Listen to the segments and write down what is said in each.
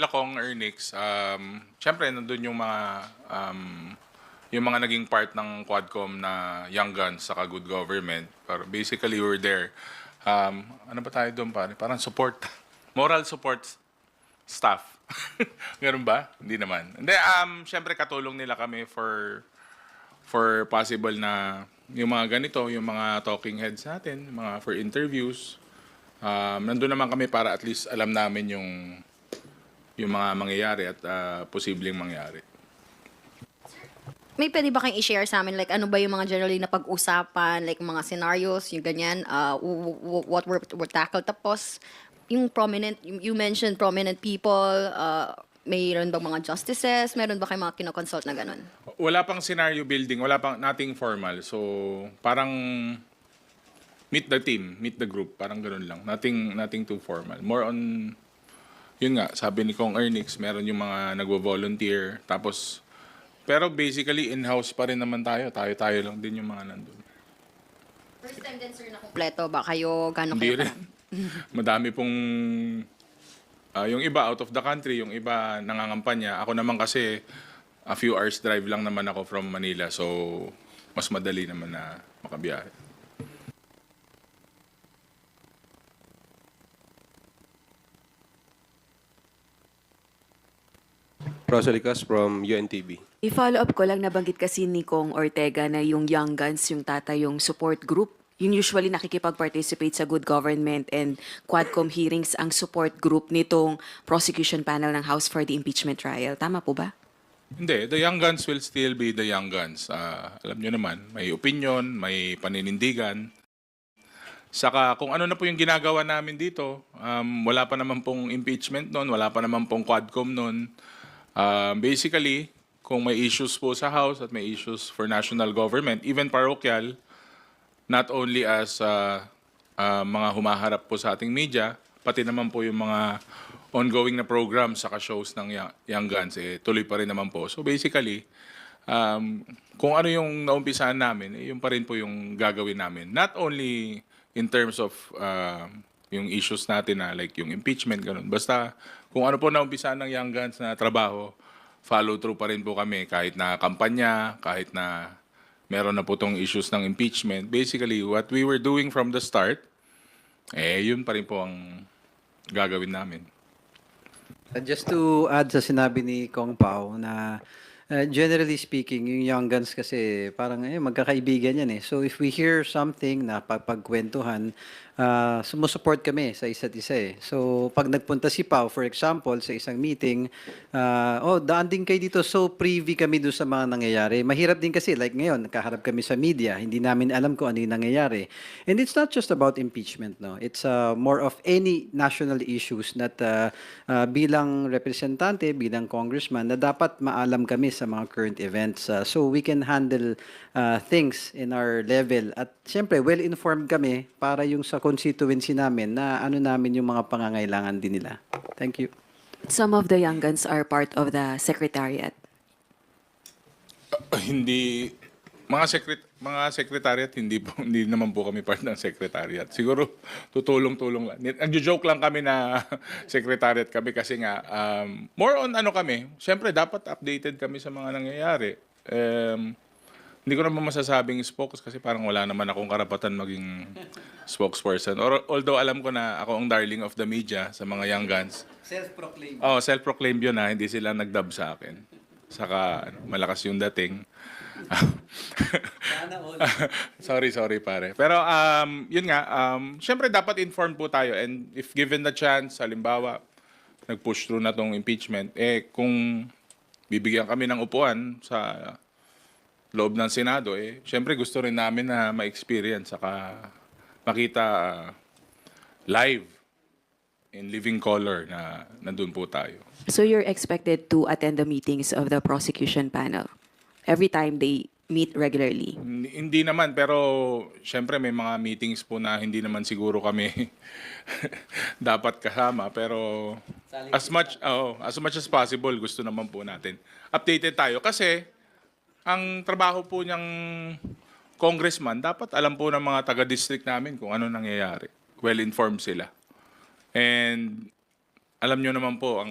Kong Ernix, syempre nandun yung mga naging part ng Quadcom na Young Guns sa Good Government. Pero basically, we're there. Ano ba tayo doon pare? Parang support, moral support staff. Ganun ba? Hindi naman. Hindi, syempre katulong nila kami for possible na yung mga ganito, yung mga talking heads natin, mga for interviews. Nandun naman kami para at least alam namin yung mga mangyayari at posibleng mangyari. May pwede ba kayong i-share sa amin, like ano ba yung mga generally na pag-usapan, like mga scenarios, yung ganyan, what were tackled? Tapos, yung prominent, you mentioned prominent people, mayroon bang mga justices, meron ba kayong mga kinoconsult na ganun? Wala pang scenario building, wala pang nothing formal. So, parang meet the team, meet the group, parang ganun lang. Nothing too formal. More on, yun nga, sabi ni Kong Ernix, meron yung mga nagvo-volunteer. Tapos, pero basically, in-house pa rin naman tayo. Tayo lang din yung mga nandun. First time din, sir, na kumpleto ba kayo? Gano'n Hindi kayo rin. Madami pong, yung iba out of the country, yung iba nangangampanya. Ako naman kasi, a few hours drive lang naman ako from Manila. So, mas madali naman na makabiyahe. Rosalicas from UNTV. I-follow up ko lang, nabanggit kasi ni Kong Ortega na yung Young Guns, yung yung support group. Yung usually nakikipag-participate sa good government and Quadcom hearings ang support group nitong prosecution panel ng House for the impeachment trial. Tama po ba? Hindi, the Young Guns will still be the Young Guns. Alam nyo naman, may opinion, may paninindigan. Saka kung ano na po yung ginagawa namin dito, wala pa naman pong impeachment noon, wala pa naman pong Quadcom noon. Basically, kung may issues po sa House at may issues for national government, even parochial, not only as mga humaharap po sa ating media, pati naman po yung mga ongoing na programs saka shows ng Young Guns, tuloy pa rin naman po. So basically, kung ano yung naumpisahan namin, yung pa rin po yung gagawin namin. Not only in terms of yung issues natin na like yung impeachment, ganun. Basta kung ano po naumpisahan ng Young Guns na trabaho, follow through pa rin po kami kahit na kampanya, kahit na meron na po tong issues ng impeachment. Basically, what we were doing from the start, yun pa rin po ang gagawin namin. Just to add sa sinabi ni Kong Pao na generally speaking, yung Young Guns kasi parang magkakaibigan yan eh. So if we hear something na pagkwentuhan, sumusupport kami sa isa't isa eh. So pag nagpunta si Pao, for example, sa isang meeting, daan din kayo dito, so privy kami doon sa mga nangyayari. Mahirap din kasi, like ngayon, nakaharap kami sa media, hindi namin alam kung ano yung nangyayari. And it's not just about impeachment, no? It's more of any national issues that bilang representante, bilang congressman, na dapat maalam kami sa mga current events so we can handle things in our level. At syempre, well-informed kami para yung sa constituency namin na ano namin yung mga pangangailangan din nila. Thank you. Some of the Young Guns are part of the secretariat. Hindi mga secretariat hindi naman po kami part ng secretariat. Siguro tutulong-tulong lang. Nagjo-joke lang kami na secretariat kami kasi nga more on ano kami. Siyempre dapat updated kami sa mga nangyayari. Hindi ko naman masasabing spokes kasi parang wala naman akong karapatan maging spokesperson. Although alam ko na ako ang darling of the media sa mga Young Guns. Self-proclaimed. Self-proclaimed yun na hindi sila nagdub sa akin. Saka malakas yung dating. Sorry pare. Pero yun nga, syempre dapat informed po tayo and if given the chance, halimbawa, nag-push through na tong impeachment, kung bibigyan kami ng upuan sa loob ng Senado, syempre gusto rin namin na ma-experience saka makita live in living color na nandun po tayo. So you're expected to attend the meetings of the prosecution panel every time they meet regularly? Hindi naman, pero syempre may mga meetings po na hindi naman siguro kami dapat kasama. Pero as much as possible, gusto naman po natin. Updated tayo kasi ang trabaho po niyang congressman, dapat alam po ng mga taga-district namin kung ano nangyayari. Well-informed sila. And alam nyo naman po,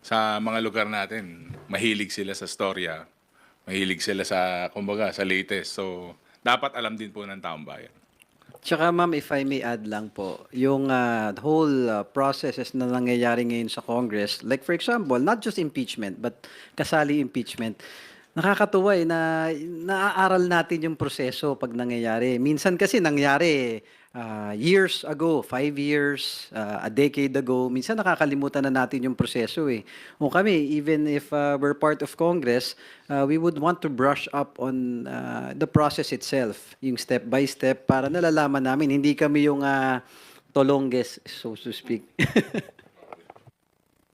sa mga lugar natin, mahilig sila sa storya. Mahilig sila sa, kumbaga, sa latest. So, dapat alam din po ng taong bayan. Tsaka ma'am, if I may add lang po, yung whole processes na nangyayari ngayon sa Congress, like for example, not just impeachment, but kasali impeachment, nakakatuwa na naaaral natin yung proseso pag nangyayari. Minsan kasi nangyari years ago, 5 years, a decade ago, minsan nakakalimutan na natin yung proseso eh. O kami, even if we're part of Congress, we would want to brush up on the process itself, yung step by step, para nalalaman namin, hindi kami yung tolongges, so to speak.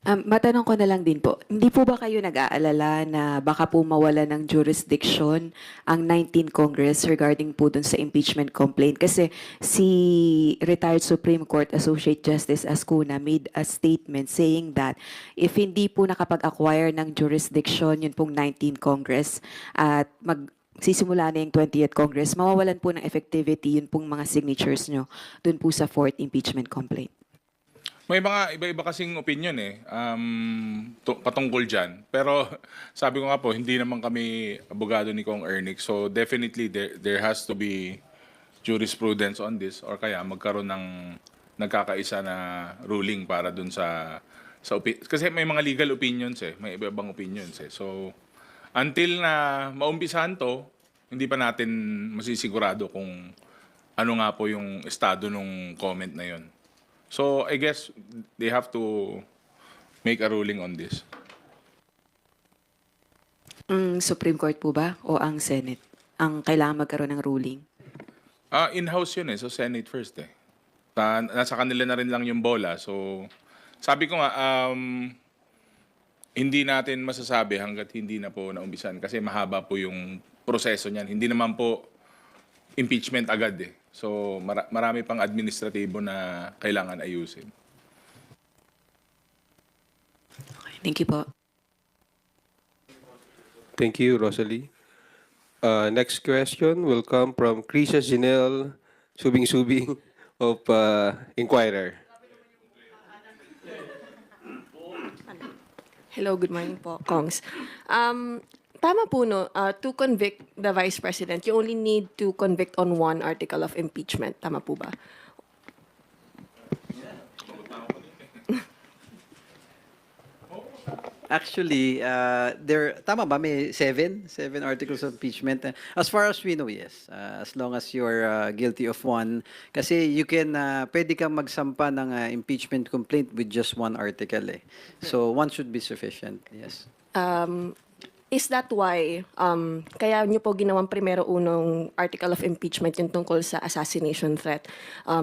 Matanong ko na lang din po, hindi po ba kayo nag-aalala na baka po mawala ng jurisdiction ang 19th Congress regarding po dun sa impeachment complaint? Kasi si retired Supreme Court Associate Justice Ascuna made a statement saying that if hindi po nakapag-acquire ng jurisdiction yun pong 19th Congress at sisimula na yung 20th Congress, mawawalan po ng effectivity yun pong mga signatures nyo dun po sa 4th impeachment complaint. May mga iba-iba kasing opinion patungkol dyan. Pero sabi ko nga po, hindi naman kami abogado ni Kong Ernick. So definitely there has to be jurisprudence on this or kaya magkaroon ng nagkakaisa na ruling para dun sa kasi may mga legal opinions may iba-ibang opinions So until na maumpisahan to, hindi pa natin masisigurado kung ano nga po yung estado ng comment na yon. So I guess they have to make a ruling on this. Supreme Court po ba o ang Senate ang kailangan magkaroon ng ruling? In-house yun so Senate first nasa kanila na rin lang yung bola. So sabi ko nga, hindi natin masasabi hanggat hindi na po naumpisan kasi mahaba po yung proseso niyan. Hindi naman po impeachment agad So marami pang administratibo na kailangan ayusin. Thank you po. Thank you, Rosalie. Next question will come from Krisa Janelle Subing-Subing of Inquirer. Hello, good morning po, Kongs. Tama po, no? To convict the Vice President, you only need to convict on one article of impeachment. Tama po ba? Actually, tama ba? May seven articles of impeachment. As far as we know, yes. As long as you're guilty of one. Kasi you can, pwede kang magsampa ng impeachment complaint with just one article So, one should be sufficient, yes. Is that why kaya nyo po ginawang primero unong article of impeachment yung tungkol sa assassination threat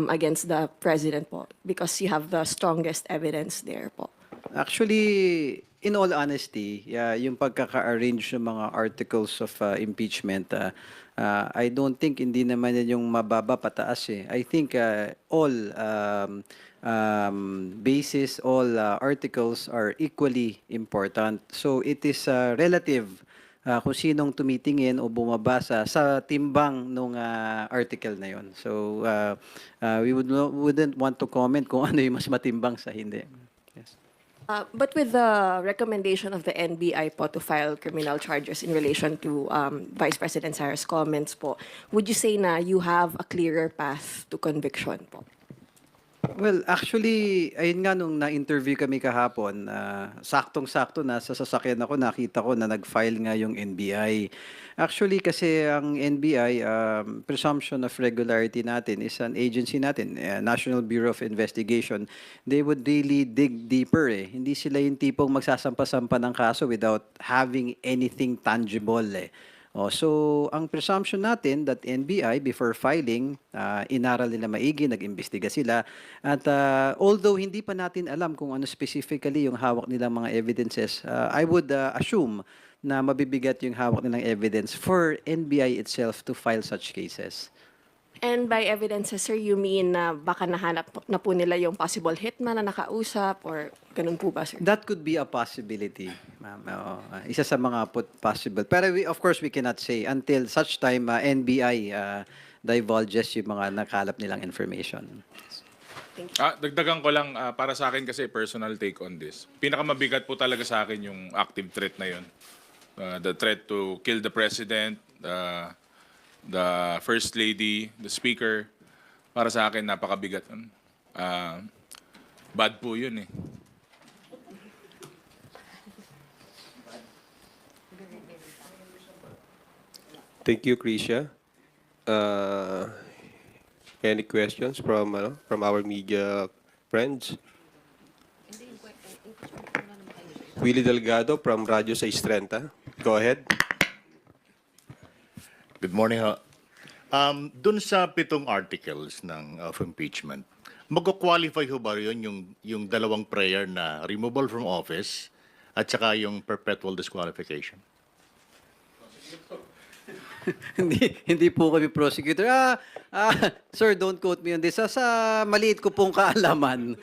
against the President po? Because you have the strongest evidence there po. Actually, in all honesty, yung pagkaka-arrange ng mga articles of impeachment, I don't think hindi naman yan yung mababa pataas I think all bases, all articles are equally important. So it is relative kung sinong tumitingin o bumabasa sa timbang nung article na yon. So we wouldn't want to comment kung ano yung mas matimbang sa hindi. Yes. But with the recommendation of the NBI po to file criminal charges in relation to Vice President Sara's comments po, would you say na you have a clearer path to conviction po? Well, actually, ayun nga nung na-interview kami kahapon, saktong-sakto na sa sasakyan ako, nakita ko na nag-file nga yung NBI. Actually, kasi ang NBI, presumption of regularity natin is an agency natin, National Bureau of Investigation. They would really dig deeper Hindi sila yung tipong magsasampa-sampa ng kaso without having anything tangible So, ang presumption natin that NBI, before filing, inaral nila maigi, nag-imbestiga sila. At although hindi pa natin alam kung ano specifically yung hawak nilang mga evidences, I would assume na mabibigat yung hawak nilang evidence for NBI itself to file such cases. And by evidences, sir, you mean na baka nahanap na po nila yung possible hitman na nakausap or ganun po ba, sir? That could be a possibility, ma'am. Isa sa mga possible. Pero of course, we cannot say until such time NBI divulges yung mga nakalap nilang information. Dagdagan ko lang, para sa akin kasi personal take on this. Pinakamabigat po talaga sa akin yung active threat na yun. The threat to kill the president, the first lady, the speaker. Para sa akin, napakabigat. Bad po yun eh. Thank you, Krisha. Any questions from our media friends? Willie Delgado from Radio 630. Go ahead. Good morning, ho. Dun sa 7 articles of impeachment, mag-qualify ho ba yun yung dalawang prayer na removal from office at saka yung perpetual disqualification? hindi po kami prosecutor. Sir, don't quote me on this. Sa maliit ko pong kaalaman,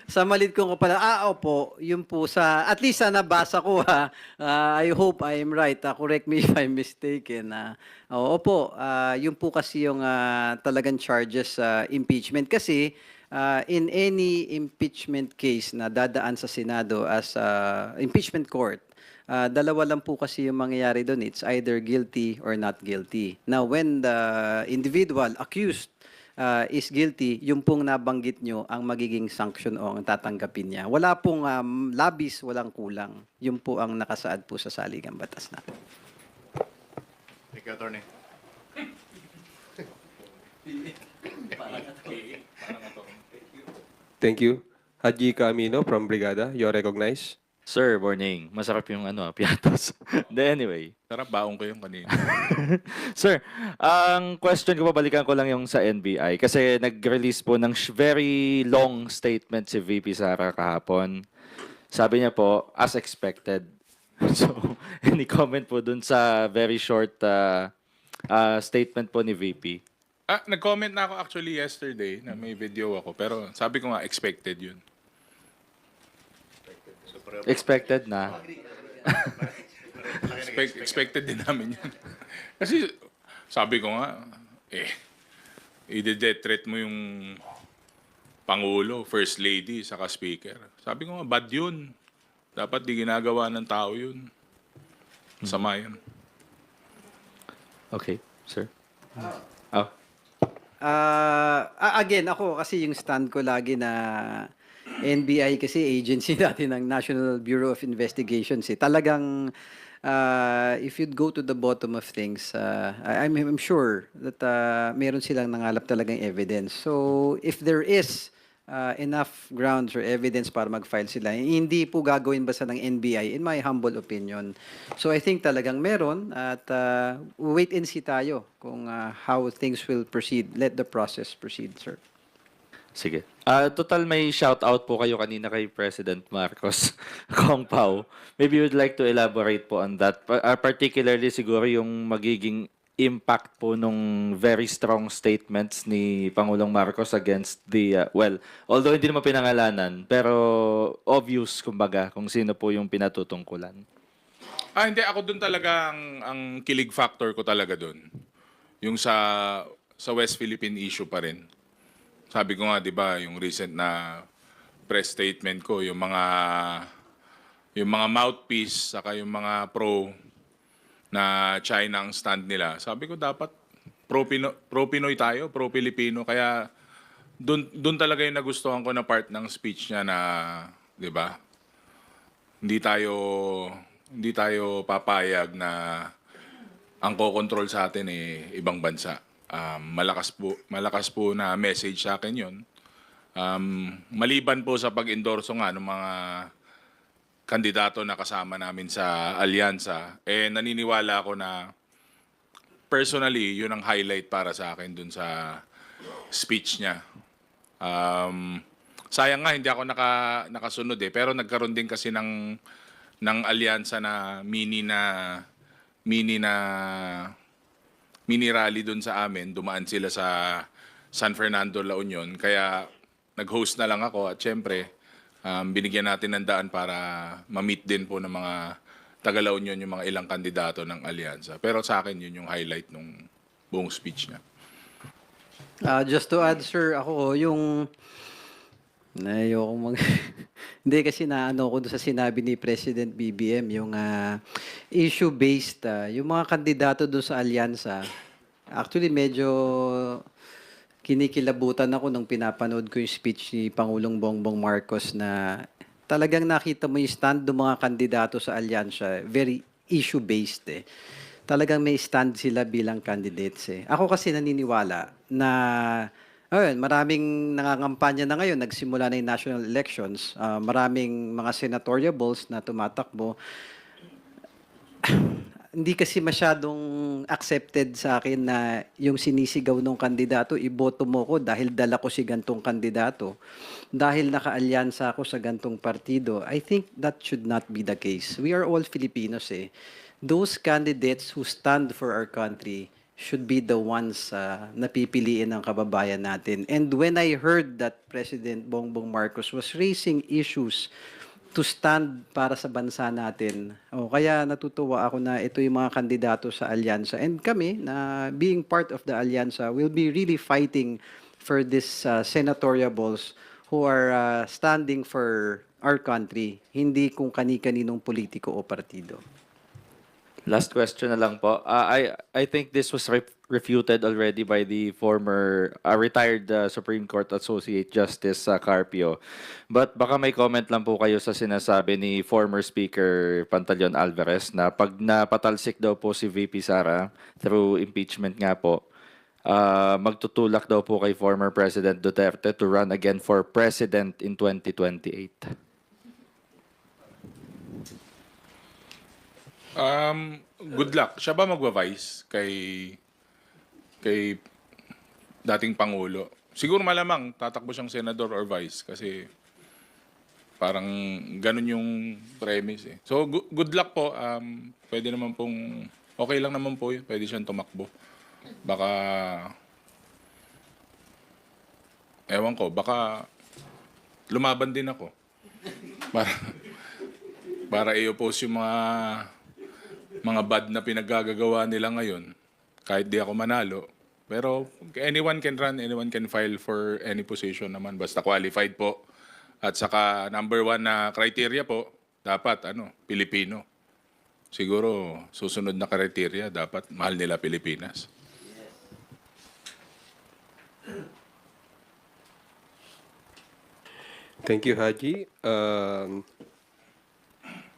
sa maliit kong kapala, opo, yun po sa, at least sa nabasa ko I hope I am right. Correct me if I'm mistaken. Opo, yun po kasi yung talagang charges sa impeachment. Kasi in any impeachment case na dadaan sa Senado as impeachment court, dalawa lang po kasi yung mangyayari doon. It's either guilty or not guilty. Now, when the individual accused is guilty, yung pong nabanggit nyo ang magiging sanction o ang tatanggapin niya. Wala pong labis, walang kulang. Yun po ang nakasaad po sa saligang batas natin. Thank you, Attorney. Thank you. Haji Camino from Brigada. You're recognized. Sir, morning. Masarap yung piatos. Anyway. Sarap, baong ko yung kanina. Sir, ang question ko, babalikan ko lang yung sa NBI. Kasi nag-release po ng very long statement si VP Sara kahapon. Sabi niya po, as expected. So, any comment po dun sa very short statement po ni VP? Nag-comment na ako actually yesterday na may video ako. Pero sabi ko nga, expected yun. Expected na. Expected din namin yun. Kasi sabi ko nga, i-death threat mo yung Pangulo, First Lady, saka Speaker. Sabi ko nga, bad yun. Dapat di ginagawa ng tao yun. Sama yun. Okay, sir. Again, ako kasi yung stand ko lagi na NBI kasi agency natin ng National Bureau of Investigations. Talagang if you'd go to the bottom of things, I'm sure that meron silang nangalap talagang evidence. So if there is enough grounds or evidence para mag-file sila, hindi po gagawin basta ng NBI, in my humble opinion. So I think talagang meron at wait and see tayo kung how things will proceed. Let the process proceed, sir. Sige. Total may shout out po kayo kanina kay President Marcos, Kong Pao. Maybe you would like to elaborate po on that. Particularly siguro yung magiging impact po nung very strong statements ni Pangulong Marcos against the, although hindi naman pinangalanan, pero obvious kumbaga kung sino po yung pinatutungkulan. Hindi. Ako dun talaga, ang kilig factor ko talaga dun. Yung sa West Philippine issue pa rin. Sabi ko nga, di ba, yung recent na press statement ko, yung mga mouthpiece, saka yung mga pro na China ang stand nila. Sabi ko, dapat pro-Pinoy tayo, pro-Pilipino. Kaya dun talaga yung nagustuhan ko na part ng speech niya na, di ba, hindi tayo papayag na ang kokontrol sa atin ibang bansa. Malakas po na message sa akin yun. Maliban po sa pag-endorso nga ng mga kandidato na kasama namin sa alyansa, naniniwala ako na personally, yun ang highlight para sa akin dun sa speech niya. Sayang nga, hindi ako nakasunod pero nagkaroon din kasi ng alyansa na mini rally doon sa amin. Dumaan sila sa San Fernando, La Union. Kaya nag-host na lang ako at syempre binigyan natin ng daan para ma-meet din po ng mga taga La Union yung mga ilang kandidato ng alyansa. Pero sa akin yun yung highlight ng buong speech niya. Just to add, sir, ako yung Ayokong mag... Hindi kasi naano ko doon sa sinabi ni President BBM, yung issue-based, yung mga kandidato doon sa alyansa. Actually, medyo kinikilabutan ako nung pinapanood ko yung speech ni Pangulong Bongbong Marcos na talagang nakita mo yung stand ng mga kandidato sa alyansa, very issue-based eh. Talagang may stand sila bilang candidates eh. Ako kasi naniniwala na ayun, maraming nangangampanya na ngayon, nagsimula na yung national elections, maraming mga senatoriables na tumatakbo. Hindi kasi masyadong accepted sa akin na yung sinisigaw ng kandidato, iboto mo ko dahil dala ko si gantong kandidato. Dahil nakaalyansa ako sa gantong partido. I think that should not be the case. We are all Filipinos eh. Those candidates who stand for our country should be the ones na pipiliin ng kababayan natin. And when I heard that President Bongbong Marcos was raising issues to stand para sa bansa natin. Kaya natutuwa ako na ito yung mga kandidato sa alyansa. And kami, na being part of the alyansa, will be really fighting for this senatoriables who are standing for our country, hindi kung kani-kaninong politiko o partido. Last question na lang po. I think this was refuted already by the former retired Supreme Court Associate Justice Carpio. But baka may comment lang po kayo sa sinasabi ni former Speaker Pantaleon Alvarez na pag napatalsik daw po si VP Sara through impeachment nga po, magtutulak daw po kay former President Duterte to run again for president in 2028. Good luck. Siya ba magwa-vice kay dating Pangulo? Siguro malamang tatakbo siyang senador or vice kasi parang ganun yung premise eh. So good luck po. Pwede naman pong okay lang naman po yun. Pwede siyang tumakbo. Baka ewan ko, baka lumaban din ako. Para i-oppose yung mga bad na pinaggagawa nila ngayon, kahit di ako manalo. Pero anyone can run, anyone can file for any position naman, basta qualified po. At saka number 1 na criteria po, dapat Pilipino. Siguro susunod na criteria, dapat mahal nila Pilipinas. Thank you, Haji.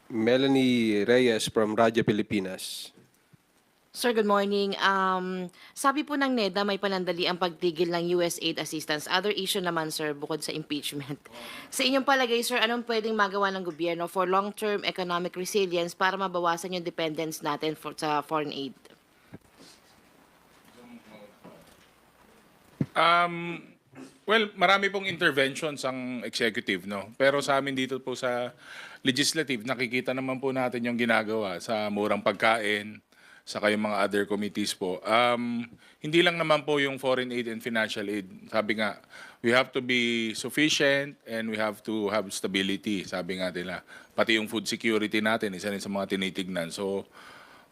Melanie Reyes from Radyo Pilipinas. Sir, good morning. Sabi po ng NEDA may panandali ang pagtigil ng US aid assistance. Other issue naman, sir, bukod sa impeachment. Sa inyong palagay, sir, anong pwedeng magawa ng gobyerno for long-term economic resilience para mabawasan yung dependence natin sa foreign aid? Well, marami pong interventions ang executive, no? Pero sa amin dito po sa legislative, nakikita naman po natin yung ginagawa sa murang pagkain, sa kayong mga other committees po. Hindi lang naman po yung foreign aid and financial aid. Sabi nga, we have to be sufficient and we have to have stability, sabi nga nila. Pati yung food security natin, isa rin sa mga tinitignan. So,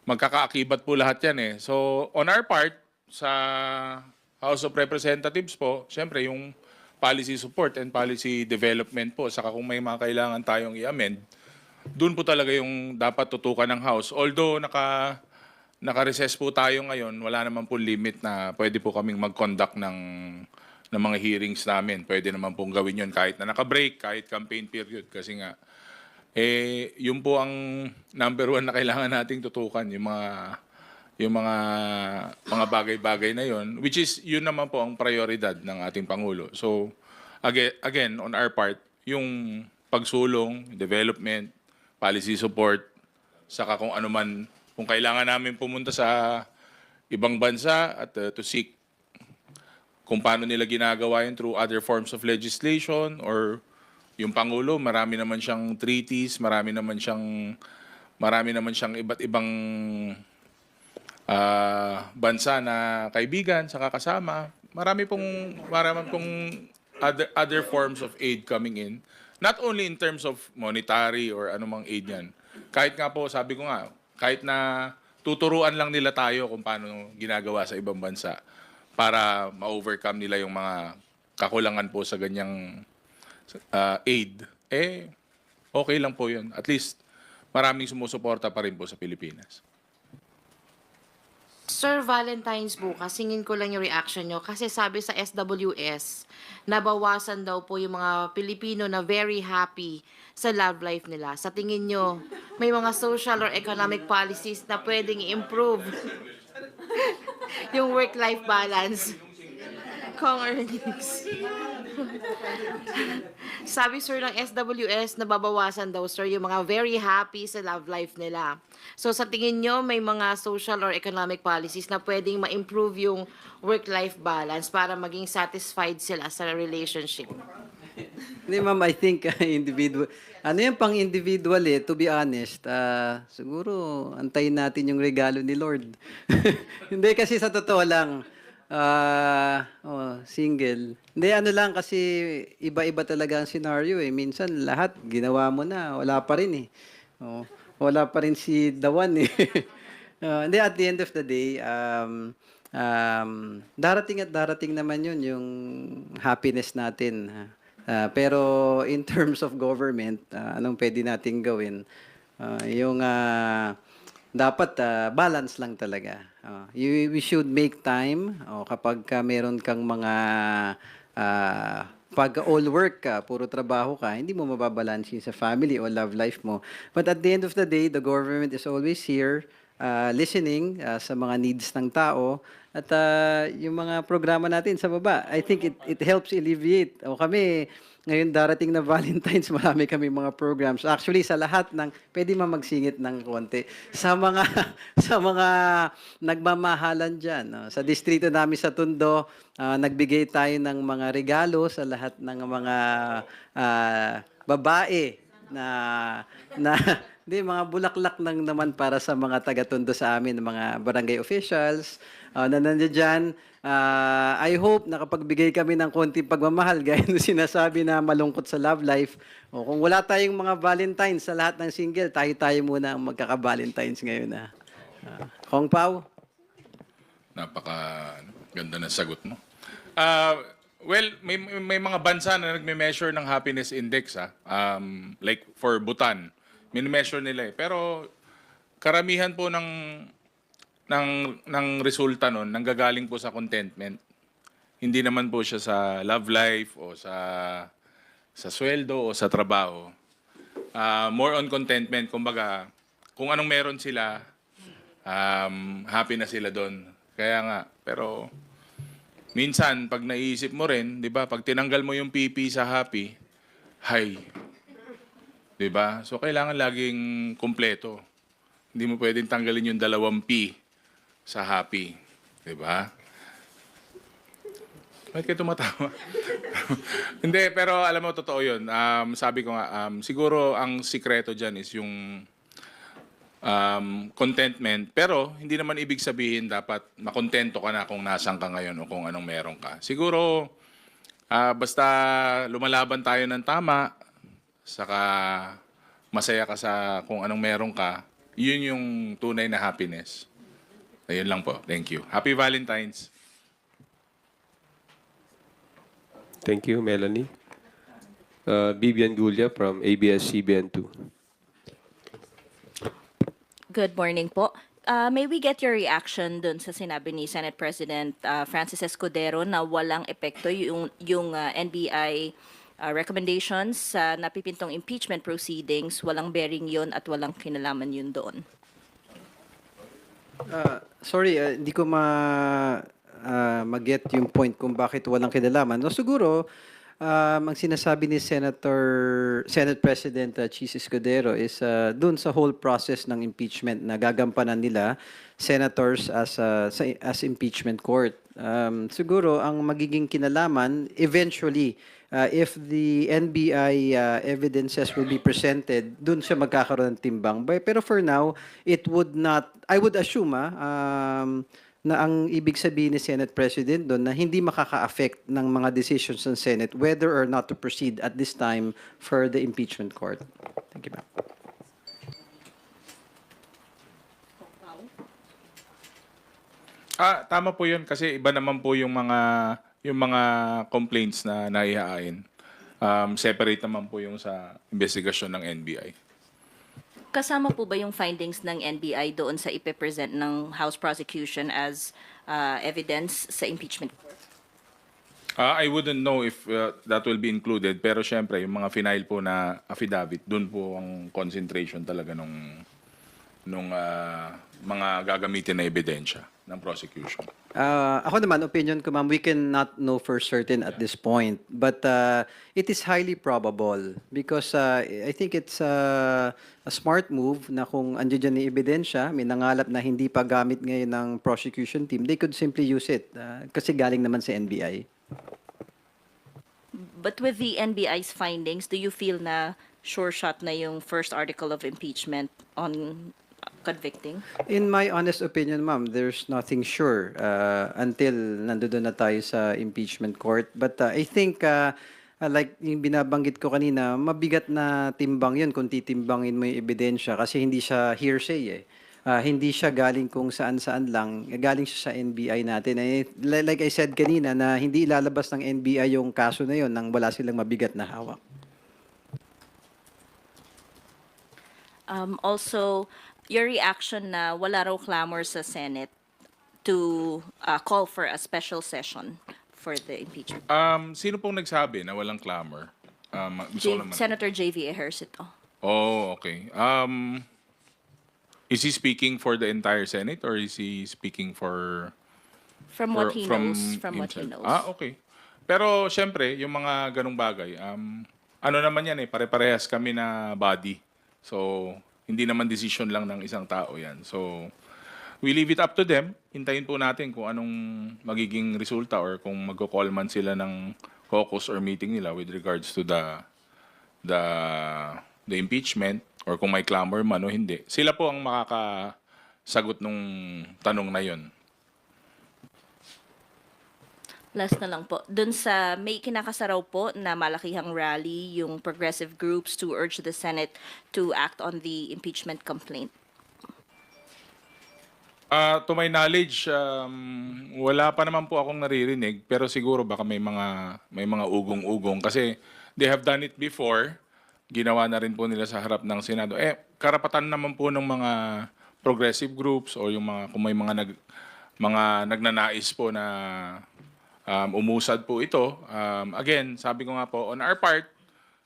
magkakaakibat po lahat yan eh. So, on our part, sa House of Representatives po, siyempre yung policy support and policy development po, saka kung may mga kailangan tayong i-amend, doon po talaga yung dapat tutukan ng House. Although naka-recess po tayo ngayon, wala naman po limit na pwede po kaming mag-conduct ng mga hearings namin. Pwede naman pong gawin yun kahit na naka-break, kahit campaign period. Kasi nga, yun po ang number 1 na kailangan nating tutukan, yung mga bagay-bagay na yon, which is yun naman po ang prioridad ng ating Pangulo. So again on our part, yung pagsulong, development, policy support, saka kung ano man, kung kailangan namin pumunta sa ibang bansa at to seek kung paano nila ginagawa yun through other forms of legislation, or yung Pangulo, marami naman siyang treaties, marami naman siyang iba't ibang bansa na kaibigan, saka kasama. Marami pong other forms of aid coming in. Not only in terms of monetary or anumang aid yan. Kahit nga po, sabi ko nga, kahit na tuturuan lang nila tayo kung paano ginagawa sa ibang bansa para ma-overcome nila yung mga kakulangan po sa aid, okay lang po yun. At least, maraming sumusuporta pa rin po sa Pilipinas. Sir Valentine's bukas, singin ko lang yung reaction nyo. Kasi sabi sa SWS, nabawasan daw po yung mga Pilipino na very happy sa love life nila. Sa tingin nyo, may mga social or economic policies na pwedeng i-improve yung work-life balance. Kong earnings. Sabi sir ng SWS, nababawasan daw sir yung mga very happy sa love life nila. So sa tingin nyo, may mga social or economic policies na pwedeng ma-improve yung work-life balance para maging satisfied sila sa relationship? Hindi ma'am, I think individual. Ano yan pang individual to be honest. Siguro antayin natin yung regalo ni Lord. Hindi kasi sa totoo lang. Single. Hindi, ano lang kasi iba-iba talaga ang scenario Minsan lahat ginawa mo na, wala pa rin wala pa rin si the one Hindi, at the end of the day, darating at darating naman yun, yung happiness natin. Pero in terms of government, anong pwede nating gawin? Dapat balance lang talaga. We should make time kapag meron kang mga pag all work ka, puro trabaho ka, hindi mo mababalansin sa family o love life mo. But at the end of the day, the government is always here listening sa mga needs ng tao at yung mga programa natin sa baba, I think it helps alleviate. Kami, ngayon darating na Valentine's, marami kami mga programs. Actually, sa lahat ng, pwede magsingit ng konti. Sa mga, sa mga nagmamahalan dyan. Sa distrito namin sa Tondo, nagbigay tayo ng mga regalo sa lahat ng mga babae hindi, mga bulaklak lang naman para sa mga taga-Tondo sa amin, mga barangay officials na nandiyan dyan. I hope nakapagbigay kami ng konting pagmamahal gaya ng sinasabi na malungkot sa love life. Kung wala tayong mga Valentines sa lahat ng single, tayo muna ang magkaka-Valentines ngayon. Kong Pao? Ganda ng sagot mo. Well, may mga bansa na nagme-measure ng happiness index. Like for Bhutan, mini-measure nila Pero karamihan po ng resulta nun nanggagaling po sa contentment. Hindi naman po siya sa love life o sa sweldo o sa trabaho. More on contentment. Kumbaga, kung anong meron sila, happy na sila doon. Kaya nga, pero minsan, pag naisip mo rin, di ba, pag tinanggal mo yung PP sa happy, high. Di ba? So, kailangan laging kumpleto. Hindi mo pwedeng tanggalin yung 2 P sa happy. Di ba? Bakit kayo tumatawa? Hindi, pero alam mo, totoo yun. Sabi ko nga, siguro ang sikreto dyan is yung contentment. Pero hindi naman ibig sabihin dapat makontento ka na kung nasan ka ngayon o kung anong meron ka. Siguro, basta lumalaban tayo ng tama, saka masaya ka sa kung anong meron ka, yun yung tunay na happiness. Ayun lang po. Thank you. Happy Valentine's. Thank you, Melanie. Vivian Gulia from ABS-CBN2. Good morning po. May we get your reaction dun sa sinabi ni Senate President Francis Escudero na walang epekto yung NBI recommendations sa napipintong impeachment proceedings, walang bearing yun at walang kinalaman yun doon? Sorry, hindi ko mag-get yung point kung bakit walang kinalaman. No, siguro, ang sinasabi ni Senate President Chis Escudero is dun sa whole process ng impeachment na gagampanan nila senators as impeachment court. Siguro, ang magiging kinalaman, eventually, if the NBI evidences will be presented, dun siya magkakaroon ng timbang. Pero for now, it would not, I would assume na ang ibig sabihin ni Senate President doon na hindi makaka-affect ng mga decisions ng Senate whether or not to proceed at this time for the impeachment court. Thank you, ma'am. Tama po 'yun kasi iba naman po yung mga complaints na naihain. Separate naman po yung sa investigasyon ng NBI. Kasama po ba yung findings ng NBI doon sa ipe-present ng House prosecution as evidence sa impeachment court? I wouldn't know if that will be included, pero syempre, yung mga final po na affidavit, dun po ang concentration talaga nung mga gagamitin na ebidensya ng prosecution. Ako naman, opinion ko, ma'am, we cannot know for certain at this point. But it is highly probable because I think it's a smart move na kung andiyan dyan yung ebidensya, may nangalap na hindi pa gamit ngayon ng prosecution team, they could simply use it kasi galing naman sa NBI. But with the NBI's findings, do you feel na sure shot na yung first article of impeachment on convicting? In my honest opinion, ma'am, there's nothing sure until nandoon na tayo sa impeachment court. But I think, like yung binabanggit ko kanina, mabigat na timbang yun kung titimbangin mo yung ebidensya kasi hindi siya hearsay eh. Hindi siya galing kung saan-saan lang, galing siya sa NBI natin. Like I said kanina, na hindi ilalabas ng NBI yung kaso na yun nang wala silang mabigat na hawak. Also, your reaction na wala raw clamor sa Senate to call for a special session for the impeachment. Sino pong nagsabi na walang clamor? Gusto ko naman. Senator J.V. Ejercito. Oh, okay. Is he speaking for the entire Senate or is he speaking for... From what he knows. From what he himself? knows. Okay. Pero syempre, yung mga ganong bagay, ano naman yan eh, pare-parehas kami na body. So, hindi naman decision lang ng isang tao yan. So, we leave it up to them. Hintayin po natin kung anong magiging resulta or kung magko-call man sila ng caucus or meeting nila with regards to the impeachment or kung may clamor man o hindi. Sila po ang makakasagot nung tanong na yon. Last na lang po. Doon sa may kinakasaraw po na malakihang rally yung progressive groups to urge the Senate to act on the impeachment complaint. To my knowledge, wala pa naman po akong naririnig pero siguro baka may mga ugong-ugong kasi they have done it before. Ginawa na rin po nila sa harap ng Senado. Karapatan naman po ng mga progressive groups o yung mga kung may mga nagnanais po na umusad po ito. Again, sabi ko nga po, on our part,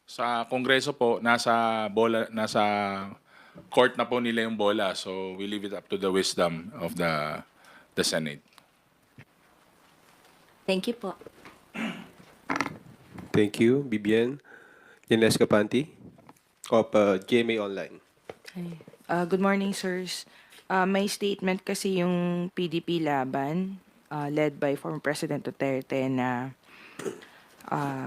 sa Kongreso po, nasa court na po nila yung bola. So, we leave it up to the wisdom of the Senate. Thank you po. Thank you, Bibian. Ines Capanti of GMA Online. Good morning, sirs. May statement kasi yung PDP laban led by former President Duterte na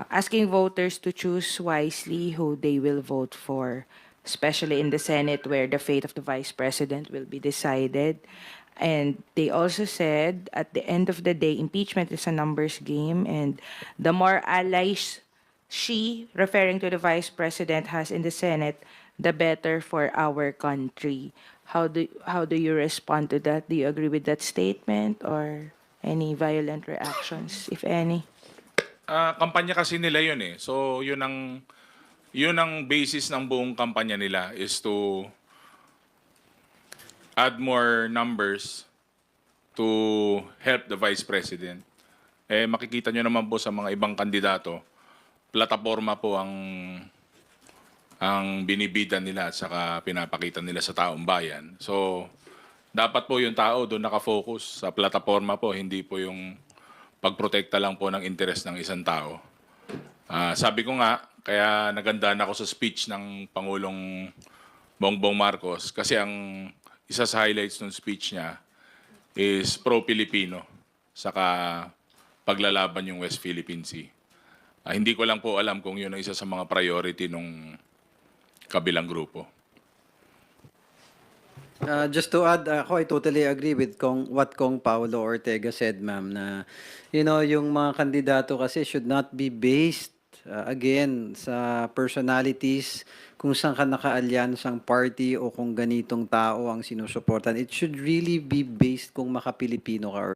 asking voters to choose wisely who they will vote for, especially in the Senate where the fate of the Vice President will be decided. And they also said at the end of the day, impeachment is a numbers game and the more allies she, referring to the Vice President, has in the Senate, the better for our country. How do you respond to that? Do you agree with that statement or any violent reactions, if any? Kampanya kasi nila yun eh. So, yun ang basis ng buong kampanya nila is to add more numbers to help the Vice President. Makikita nyo naman po sa mga ibang kandidato, plataforma po ang binibida nila at saka pinapakita nila sa taong bayan. So, dapat po yung tao doon nakafocus sa plataforma po, hindi po yung pagprotekta lang po ng interes ng isang tao. Sabi ko nga, kaya nagandaan ako sa speech ng Pangulong Bongbong Marcos kasi ang isa sa highlights ng speech niya is pro-Pilipino saka paglalaban yung West Philippine Sea. Hindi ko lang po alam kung yun ang isa sa mga priority nung kabilang grupo. Just to add, I totally agree with what Kong Paulo Ortega said, ma'am, na yung mga kandidato kasi should not be based again sa personalities kung saan ka naka-alyansang party o kung ganitong tao ang sinusuportan. It should really be based kung maka-Pilipino ka or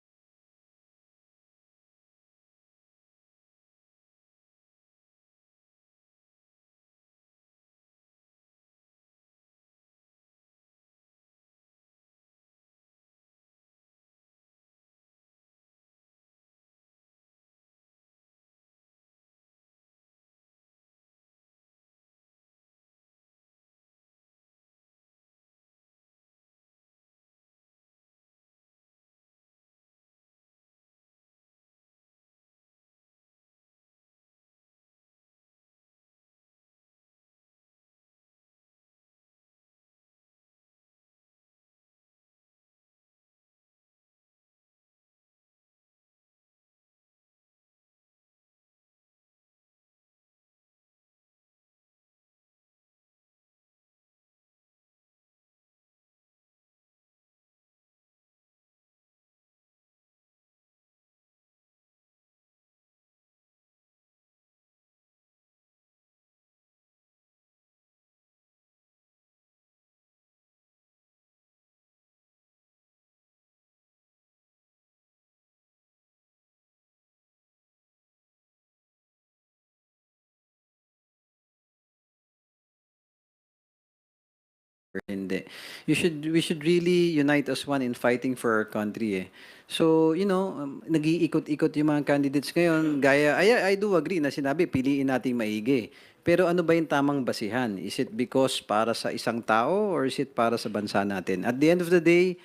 Hindi. We should really unite as one in fighting for our country eh. So, nag-iikot-ikot yung mga candidates ngayon. I do agree na sinabi, piliin nating maigi. Pero ano ba yung tamang basihan? Is it because para sa isang tao or is it para sa bansa natin? At the end of the day,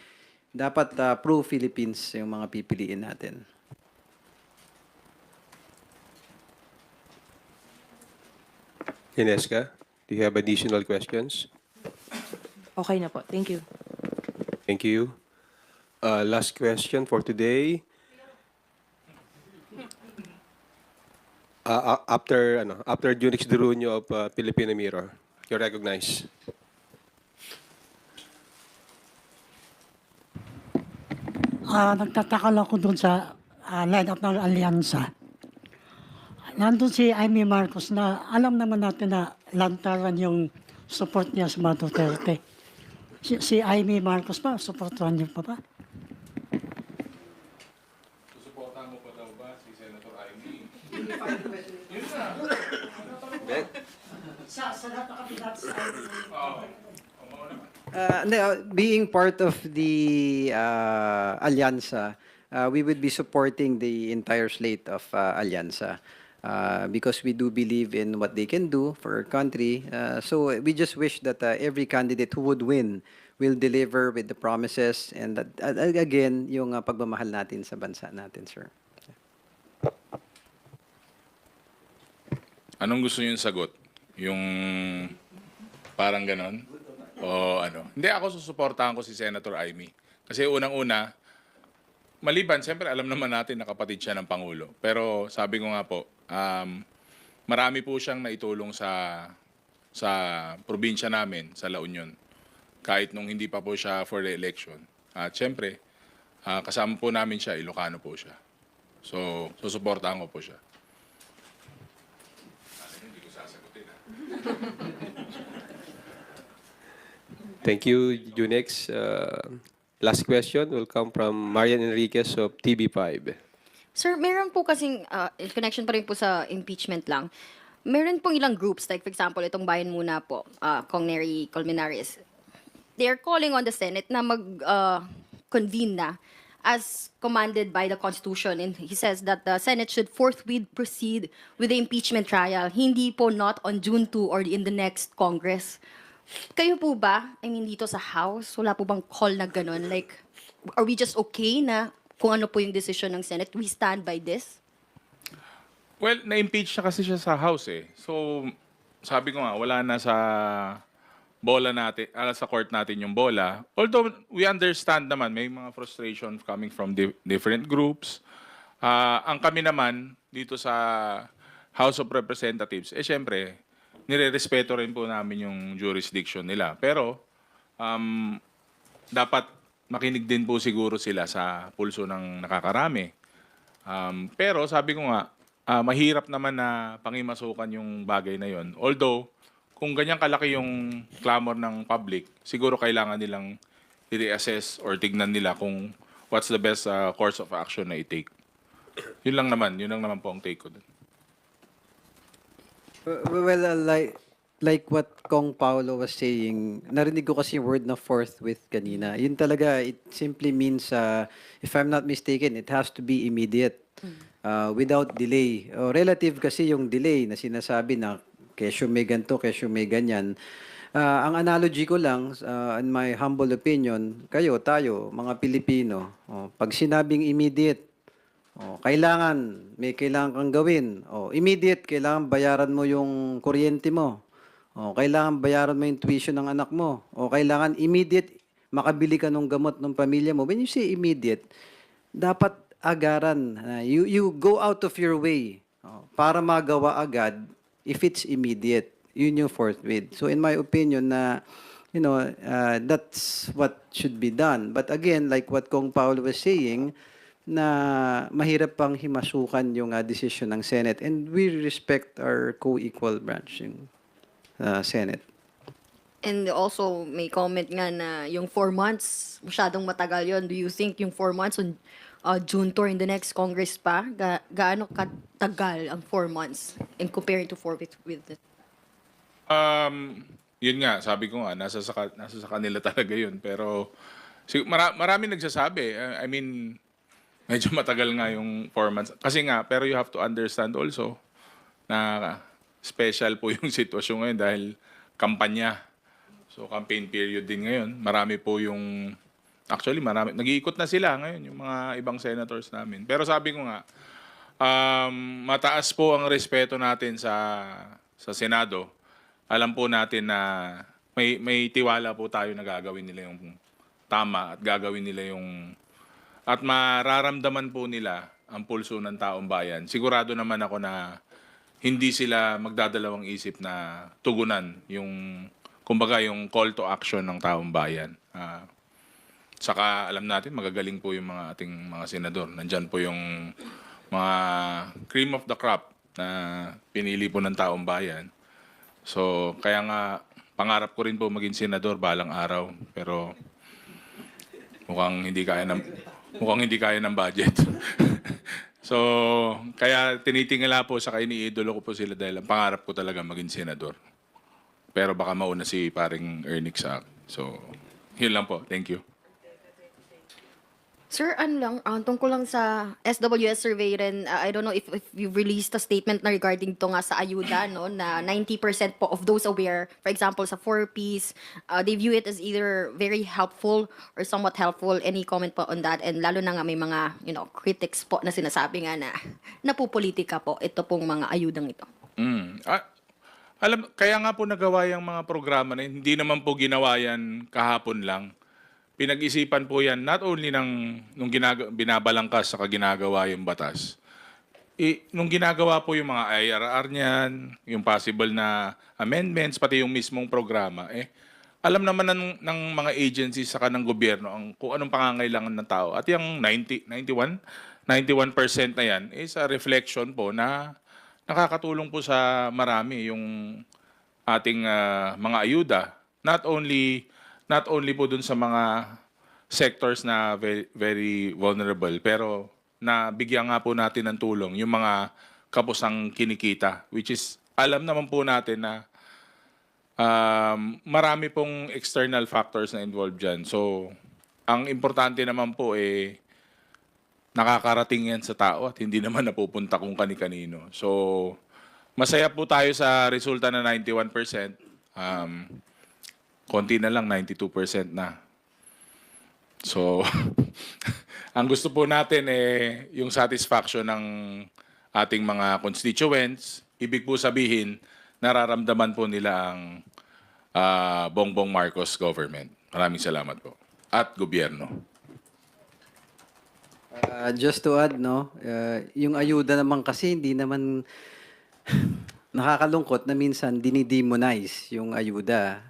dapat pro-Philippines yung mga pipiliin natin. Inesca, do you have additional questions? Okay na po. Thank you. Thank you. Last question for today. After Junix Duruño of Filipino Mirror, you're recognized. Nagtataka lang ako doon sa line-up ng alyansa. Nandun si Amy Marcos na alam naman natin na lantaran yung support niya sa mga Duterte. Si Amy Marcos ba, supportuhan niyo pa ba? Susuportahan mo pa daw ba si Senator Amy? Being part of the Alyansa, we would be supporting the entire slate of Alyansa because we do believe in what they can do for our country. So we just wish that every candidate who would win will deliver with the promises and that, again, yung pagmamahal natin sa bansa natin, sir. Anong gusto niyo yung sagot? Yung parang ganon? O ano? Hindi, ako susuportahan ko si Senator Amy. Kasi unang-una, maliban, siyempre alam naman natin na kapatid siya ng Pangulo. Pero sabi ko nga po, marami po siyang naitulong sa probinsya namin, sa La Union. Kahit nung hindi pa po siya for the election. At siyempre, kasama po namin siya, Ilocano po siya. So, susuportahan ko po siya. Hindi ko sasagutin. Thank you, Junix. Last question will come from Marian Enriquez of TV5. Sir, meron po kasing, in connection pa rin po sa impeachment lang, meron pong ilang groups, like for example, itong Bayan Muna po, Kong Neri Colmenares, they're calling on the Senate na mag-convene na as commanded by the Constitution. And he says that the Senate should forthwith proceed with the impeachment trial, hindi po not on June 2 or in the next Congress. Kayo po ba, I mean, dito sa House, wala po bang call na ganun? Like, are we just okay na kung ano po yung decision ng Senate? We stand by this? Well, na-impeach na kasi siya sa House eh. So, sabi ko nga, wala na sa bola natin, sa court natin yung bola. Although, we understand naman, may mga frustration coming from different groups. Ang kami naman, dito sa House of Representatives, syempre, nire-respeto rin po namin yung jurisdiction nila. Pero, dapat makinig din po siguro sila sa pulso ng nakakarami. Pero sabi ko nga, mahirap naman na pangimasukan yung bagay na yon. Although, kung ganyan kalaki yung clamor ng public, siguro kailangan nilang i-reassess or tignan nila kung what's the best course of action na i-take. Yun lang naman po ang take ko dun. Well, like what Kong Paulo was saying, narinig ko kasi yung word na forthwith kanina. Yun talaga, it simply means, if I'm not mistaken, it has to be immediate, without delay. Relative kasi yung delay na sinasabi na kesyo may ganito, kesyo may ganyan. Ang analogy ko lang, in my humble opinion, tayo, mga Pilipino, pag sinabing immediate, may kailangan kang gawin. Immediate, kailangan bayaran mo yung kuryente mo. Kailangan bayaran mo yung tuition ng anak mo. Kailangan immediate, makabili ka ng gamot ng pamilya mo. When you say immediate, dapat agaran. You go out of your way para magawa agad if it's immediate. Yun yung forthwith. So in my opinion that's what should be done. But again, like what Kong Paulo was saying, na mahirap pang himasukan yung decision ng Senate. And we respect our co-equal branch, yung Senate. And also, may comment nga na yung 4 months, masyadong matagal yon. Do you think yung 4 months on June 2 in the next Congress pa, gaano katagal ang 4 months in comparing to 4 with it? yun nga, sabi ko nga, nasa sa kanila talaga yun. Pero marami nagsasabi. I mean, medyo matagal nga yung 4 months. Kasi nga, pero you have to understand also na special po yung sitwasyon ngayon dahil kampanya. So, campaign period din ngayon. Marami po yung, actually, nag-iikot na sila ngayon, yung mga ibang senators namin. Pero sabi ko nga, mataas po ang respeto natin sa Senado. Alam po natin na may tiwala po tayo na gagawin nila yung tama at gagawin nila yung at mararamdaman po nila ang pulso ng taong bayan. Sigurado naman ako na hindi sila magdadalawang isip na tugunan yung kumbaga yung call to action ng taong bayan. Saka alam natin magagaling po yung mga ating mga senador. Nandyan po yung mga cream of the crop na pinili po ng taong bayan. So kaya nga pangarap ko rin po maging senador balang araw, pero mukhang hindi kaya ng budget. So, kaya tinitingala po sa iniidolo ko po sila dahil ang pangarap ko talaga maging senador. Pero baka mauna si paring Ernick sa akin. So, yun lang po. Thank you. Sir, tungkol lang sa SWS survey rin, I don't know if you've released a statement na regarding to nga sa ayuda, no, na 90% po of those aware, for example, sa 4Ps, they view it as either very helpful or somewhat helpful. Any comment po on that? And lalo na nga may mga, critics po na sinasabi nga na napupolitika po ito pong mga ayudang ito. Kaya nga po nagawa yung mga programa na yun. Hindi naman po ginawa yan kahapon lang. Pinag-isipan po yan not only nung binabalangkas sa ginagawa yung batas. Nung ginagawa po yung mga IRR niyan, yung possible na amendments, pati yung mismong programa, alam naman ng mga agencies saka ng gobyerno kung anong pangangailangan ng tao. At yung 91% na yan is a reflection po na nakakatulong po sa marami yung ating mga ayuda. Not only po dun sa mga sectors na very, very vulnerable, pero bigyan nga po natin ng tulong yung mga kapusang kinikita, which is alam naman po natin na marami pong external factors na involved dyan. So, ang importante naman po nakakarating yan sa tao at hindi naman napupunta kung kani-kanino. So, masaya po tayo sa resulta na 91%. Konti na lang, 92% na. So, ang gusto po natin yung satisfaction ng ating mga constituents. Ibig po sabihin, nararamdaman po nila ang Bongbong Marcos government. Maraming salamat po. At gobyerno. Just to add, yung ayuda naman kasi hindi naman nakakalungkot na minsan dinidemonize yung ayuda.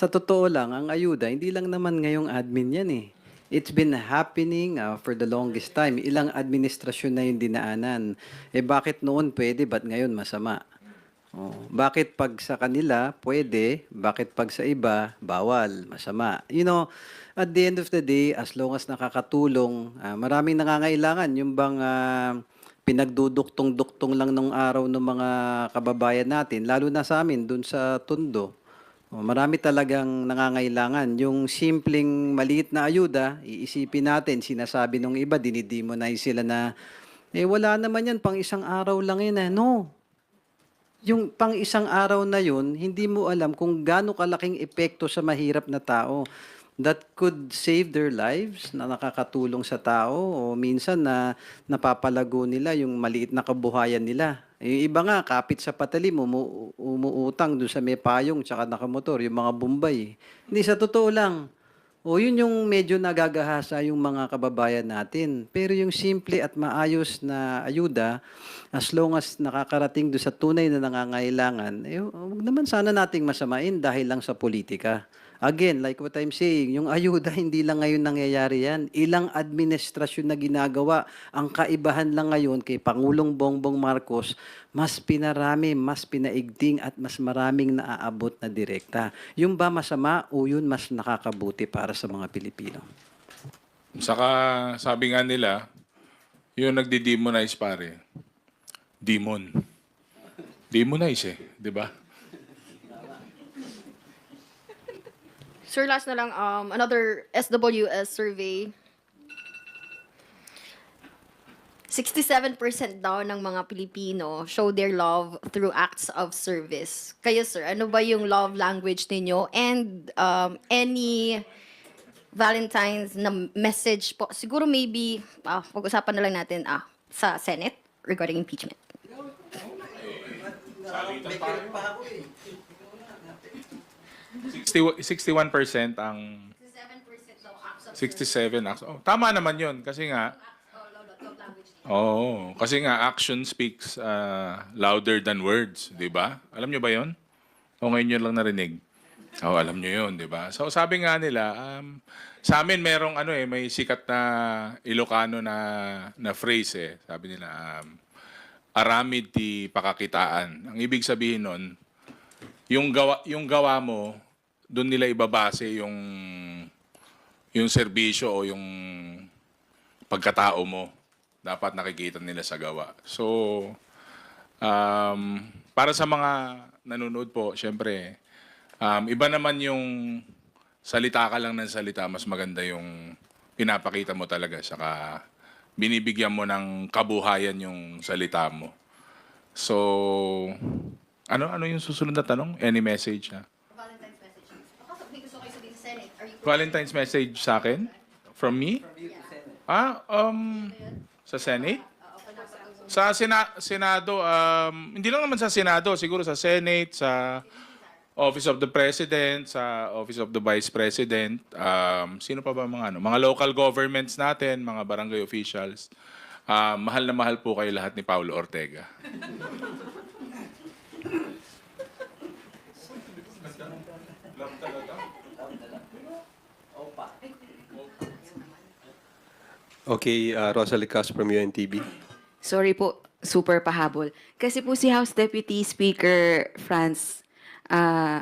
Sa totoo lang, ang ayuda, hindi lang naman ngayong admin yan It's been happening for the longest time. Ilang administrasyon na yung dinaanan. Bakit noon pwede, ba't ngayon masama? Bakit pag sa kanila pwede, bakit pag sa iba bawal, masama? At the end of the day, as long as nakakatulong, maraming nangangailangan. Yung bang pinagduduktong-duktong lang nung araw ng mga kababayan natin, lalo na sa amin, dun sa Tondo. Marami talagang nangangailangan. Yung simpleng maliit na ayuda, iisipin natin, sinasabi nung iba, dinidemonize sila na, wala naman yan, pang isang araw lang yun. No. Yung pang isang araw na yun, hindi mo alam kung gaano kalaking epekto sa mahirap na tao that could save their lives, na nakakatulong sa tao, o minsan na napapalago nila yung maliit na kabuhayan nila. Yung iba nga, kapit sa patalim, umuutang doon sa may payong tsaka nakamotor, yung mga Bombay. Hindi, sa totoo lang. Yun yung medyo nagagahasa yung mga kababayan natin. Pero yung simple at maayos na ayuda, as long as nakakarating doon sa tunay na nangangailangan, huwag naman sana nating masamain dahil lang sa politika. Again, like what I'm saying, yung ayuda, hindi lang ngayon nangyayari yan. Ilang administrasyon na ginagawa. Ang kaibahan lang ngayon kay Pangulong Bongbong Marcos, mas pinarami, mas pinaigting at mas maraming naaabot na direkta. Yung ba masama o yun mas nakakabuti para sa mga Pilipino? Saka sabi nga nila, yung nagdi-demonize pare, demonize di ba? Sir, last na lang, another SWS survey. 67% daw ng mga Pilipino show their love through acts of service. Kayo, sir, ano ba yung love language ninyo? And any Valentine's na message po? Siguro maybe, pag-usapan na lang natin sa Senate regarding impeachment. 61% ang 67 acts. Oh, tama naman 'yun kasi nga action speaks louder than words, 'di ba? Alam niyo ba 'yon? O ngayon yun lang narinig? Oh, alam niyo 'yon, 'di ba? So sabi nga nila, sa amin merong may sikat na Ilocano na phrase Sabi nila aramid ti pakakitaan. Ang ibig sabihin nun, yung gawa mo, doon nila ibabase yung serbisyo o yung pagkatao mo. Dapat nakikita nila sa gawa. So, para sa mga nanonood po, syempre, iba naman yung salita ka lang ng salita, mas maganda yung pinapakita mo talaga. Saka binibigyan mo ng kabuhayan yung salita mo. So, ano yung susunod na tanong? Any message na? Valentine's message. Baka may gusto kayo sabihin sa Senate. Are you Valentine's message sa akin? From me? Sa Senate? Sa Senado, hindi lang naman sa Senado, siguro sa Senate, sa Office of the President, sa Office of the Vice President, sino pa ba mga local governments natin, mga barangay officials. Mahal na mahal po kayo lahat ni Paulo Ortega. Okay, Rosalie Cas from UNTV. Sorry po, super pahabol. Kasi po si House Deputy Speaker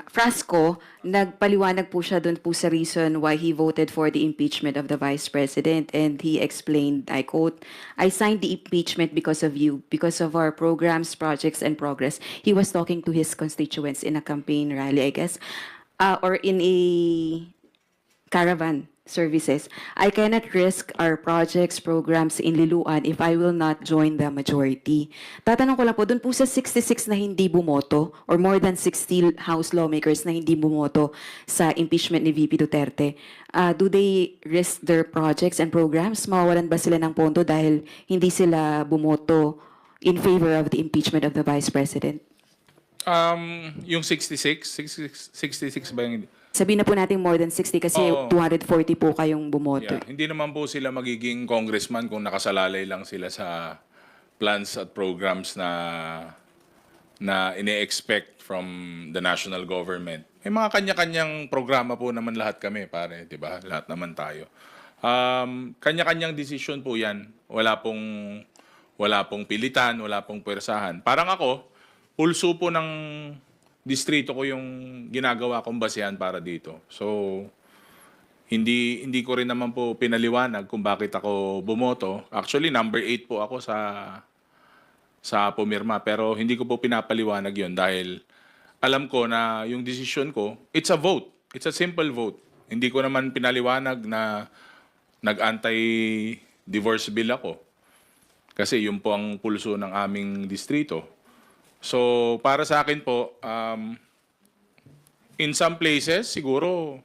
Frasco, nagpaliwanag po siya dun po sa reason why he voted for the impeachment of the Vice President. And he explained, I quote, "I signed the impeachment because of you, because of our programs, projects, and progress." He was talking to his constituents in a campaign rally, I guess, or in a caravan services. "I cannot risk our projects, programs in Liloan if I will not join the majority." Tatanong ko lang po, dun po sa 66 na hindi bumoto, or more than 60 House lawmakers na hindi bumoto sa impeachment ni VP Duterte, do they risk their projects and programs? Mawawalan ba sila ng pondo dahil hindi sila bumoto in favor of the impeachment of the Vice President? Yung 66 ba yung... Sabihin na po natin more than 60 kasi Oo. 240 po kayong bumoto. Yeah, hindi naman po sila magiging congressman kung nakasalalay lang sila sa plans at programs na ine-expect from the national government. May mga kanya-kanyang programa po naman lahat kami, pare, 'di ba? Lahat naman tayo. Kanya-kanyang desisyon po 'yan. Wala pong pilitan, wala pong puwersahan. Parang ako, pulso po ng distrito ko yung ginagawa kong basehan para dito. So, hindi ko rin naman po pinaliwanag kung bakit ako bumoto. Actually, number 8 po ako sa pumirma. Pero hindi ko po pinapaliwanag yon dahil alam ko na yung desisyon ko, it's a vote. It's a simple vote. Hindi ko naman pinaliwanag na nag-anti-divorce bill ako. Kasi yun po ang pulso ng aming distrito. So, para sa akin po, in some places, siguro,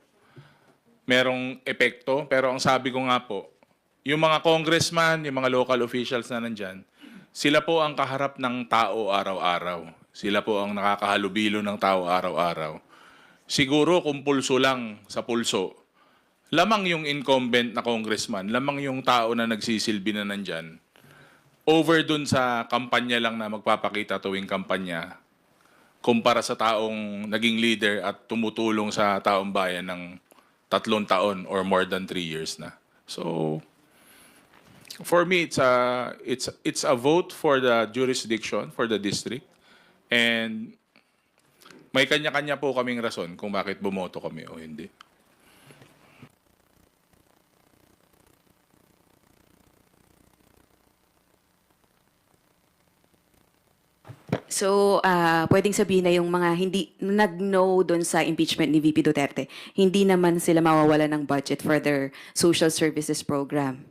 merong epekto. Pero ang sabi ko nga po, yung mga congressman, yung mga local officials na nandyan, sila po ang kaharap ng tao araw-araw. Sila po ang nakakahalubilo ng tao araw-araw. Siguro kung pulso lang sa pulso, lamang yung incumbent na congressman, lamang yung tao na nagsisilbi na nandyan, over dun sa kampanya lang na magpapakita tuwing kampanya kumpara sa taong naging leader at tumutulong sa taong bayan ng 3 taon or more than 3 years na. So, for me, it's a vote for the jurisdiction, for the district. And may kanya-kanya po kaming rason kung bakit bumoto kami o hindi. So, pwedeng sabihin na yung mga hindi nag-no doon sa impeachment ni VP Duterte, hindi naman sila mawawala ng budget for their social services program.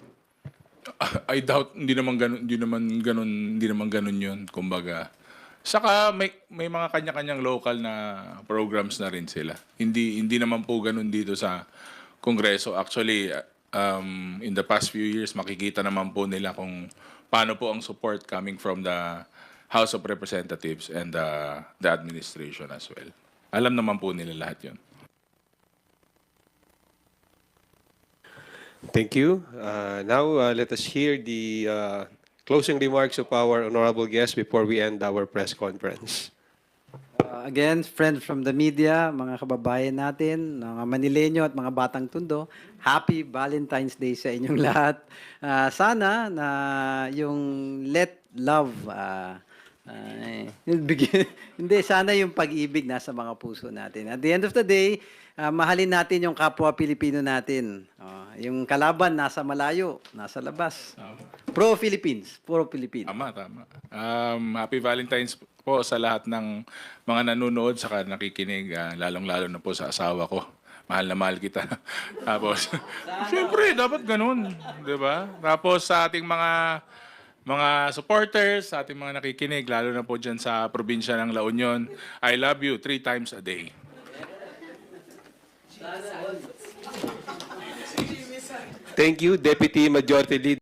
I doubt hindi naman ganun yun, kumbaga. Saka may mga kanya-kanyang local na programs na rin sila. Hindi naman po ganun dito sa Kongreso. Actually, in the past few years, makikita naman po nila kung paano po ang support coming from the House of Representatives and the administration as well. Alam naman po nila lahat yun. Thank you. Now, let us hear the closing remarks of our honorable guest before we end our press conference. Again, friends from the media, mga kababayan natin, mga Manileño at mga Batang Tondo, Happy Valentine's Day sa inyong lahat. Sana na yung let love, hindi, sana yung pag-ibig nasa mga puso natin. At the end of the day, mahalin natin yung kapwa Pilipino natin. Yung kalaban nasa malayo, nasa labas. Pro-Philippines, puro Philippines. Tama. Happy Valentine's po sa lahat ng mga nanonood saka nakikinig, lalong-lalo na po sa asawa ko. Mahal na mahal kita. Tapos, siyempre, dapat ganun. Diba? Tapos sa ating mga supporters, sa ating mga nakikinig, lalo na po dyan sa probinsya ng La Union, I love you 3 times a day. Thank you, Deputy Majority Leader.